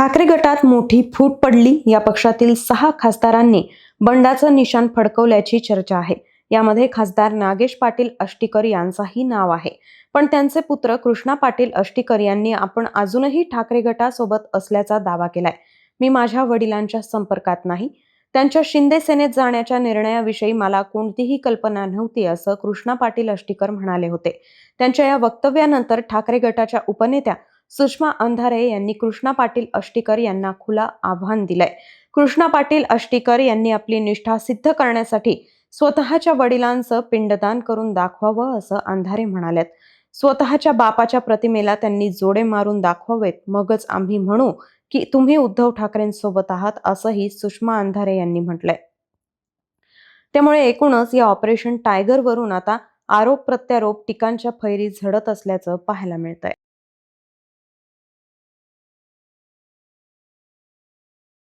ठाकरे गटात मोठी फूट पडली. या पक्षातील 6 खासदारांनी बंडाचं निशाण फडकवल्याची चर्चा आहे. यामध्ये खासदार नागेश पाटील आष्टीकर यांचंही नाव आहे. पण त्यांचे पुत्र कृष्णा पाटील आष्टीकर यांनी आपण अजूनही ठाकरे गटासोबत असल्याचा दावा केलाय. मी माझ्या वडिलांच्या संपर्कात नाही. त्यांच्या शिंदे सेनेत जाण्याच्या निर्णयाविषयी मला कोणतीही कल्पना नव्हती, असं कृष्णा पाटील आष्टीकर म्हणाले होते. त्यांच्या या वक्तव्यानंतर ठाकरे गटाच्या उपनेत्या सुषमा अंधारे यांनी कृष्णा पाटील आष्टीकर यांना खुला आव्हान दिलंय. कृष्णा पाटील आष्टीकर यांनी आपली निष्ठा सिद्ध करण्यासाठी स्वतःच्या वडिलांचं पिंडदान करून दाखवावं, असं अंधारे म्हणाल्यात. स्वतःच्या बापाच्या प्रतिमेला त्यांनी जोडे मारून दाखवावेत, मगच आम्ही म्हणू की तुम्ही उद्धव ठाकरेंसोबत आहात, असंही सुषमा अंधारे यांनी म्हटलंय. त्यामुळे एकूणच या ऑपरेशन टायगरवरून आता आरोप प्रत्यारोप टीकांच्या फैरी झडत असल्याचं पाहायला मिळतंय.